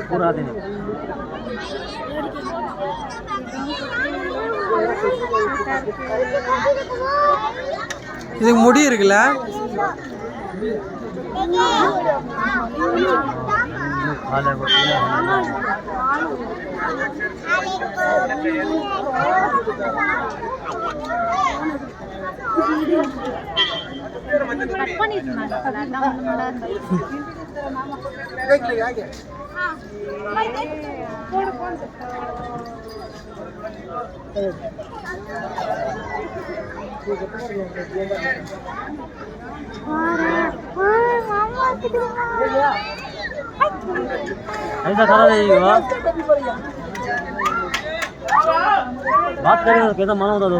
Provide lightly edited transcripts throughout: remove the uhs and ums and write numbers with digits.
पूरा दिन இதுக்கு முடி இருக்குல்ல ऐसा करा देगा बात करेगा तो कैसा मना होता दो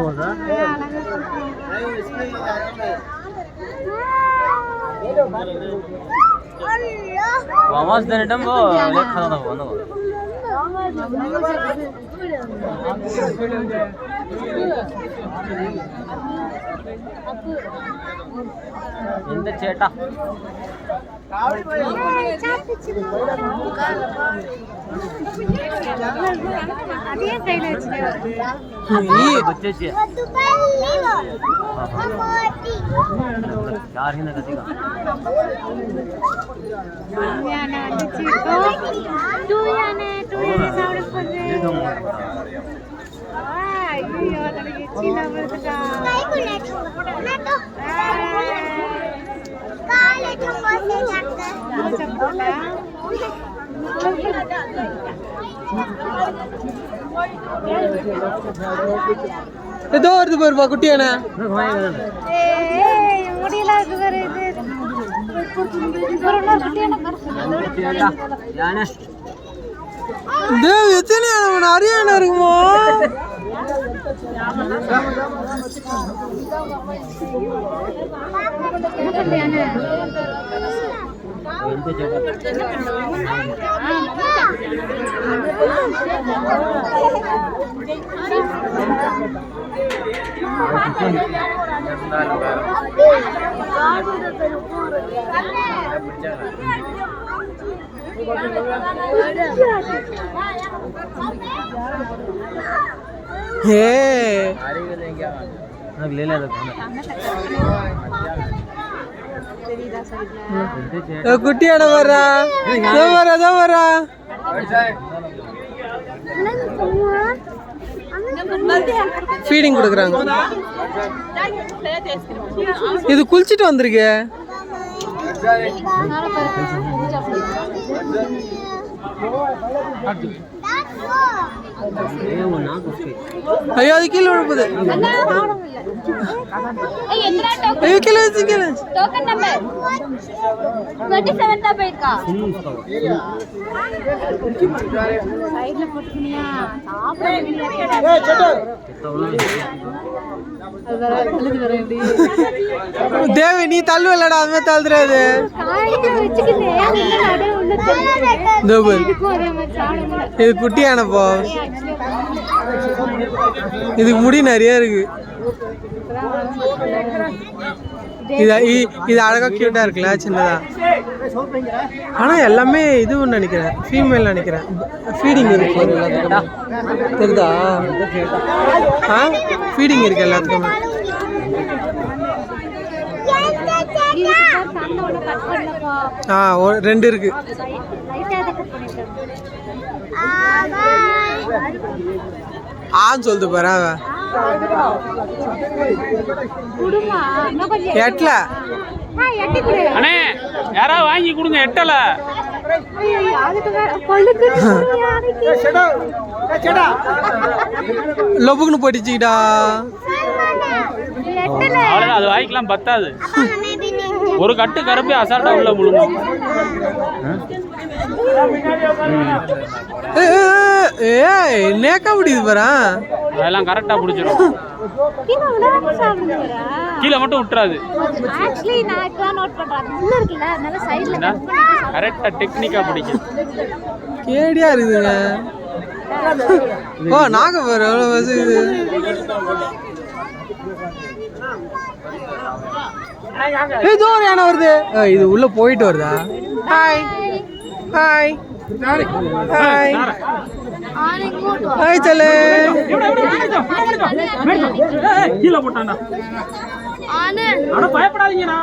आवाज देने टाइम वो लेट खा था वो இந்த சேட்டா அதே கையில வச்சிட்டு बच्चे चार ही ना करेगा याने வந்துச்சு டூ யானே சாப்பிட போறே ஐயோ தனக்கு சீனா வருதுடா காலே சும்மா சேட்டா ஏதோ வருது பாருப்பா குட்டியானே முடியல தேவ் எத்தனை அரியானா இருக்குமோ ले ले குட்டியாட வரா வரா ஃபீடிங் கொடுக்குறாங்க. இது குளிச்சுட்டு வந்திருக்கு. ஐயோ அது கீழே விழுப்புது. ஐயோ கீழே வச்சு கீழே டோக்கன் நம்பர் 27 தான் போயிருக்கா. சைடுல போட்டுனியா தேவி நீ தள்ளுவலடா அது மாதிரி தள்ளுறாது. இது குட்டியானப்போ இதுக்கு முடி நிறைய இருக்கு. இது அழகா கியூட்டா இருக்குல்ல சின்னதா. ஆனா எல்லாமே இதுன்னு நினைக்கிறேன் ஃபீமேல் நினைக்கிறேன். ஃபீடிங் இருக்கு தெரியுதா? ஃபீடிங் இருக்கு எல்லாத்துக்குமே. ரெண்டு இருக்கு. சொல்லுது பாரு எட்டல அண்ணே யாரா வாங்கி கொடுங்க எட்டல லொபுக்குன்னு போயிடுச்சுடா. அவ்வளவுதான் அது வாங்கிக்கலாம் பத்தாது. ஒரு கட்டு கருப்பே அசால்ட்டா உள்ள முழுங்கும். நேக்கா முடியுது பாரு. அதெல்லாம் கரெக்டா பிடிச்சிடும். கீழே மட்டும் விட்டுறாது. கரெக்டா டெக்னிக்கா பிடிக்கும். கேடியா இருக்குதுங்க. ஓ நாக பாரு எவ்வளவு ஏதோ ஒரு யானை வருது. இது உள்ள போயிட்டு வருதா? ஹாய் ஹாய் ஹாய் ஹாய் செல்லே. கீழே போட்டான்டா. பயப்படாதீங்கண்ணா.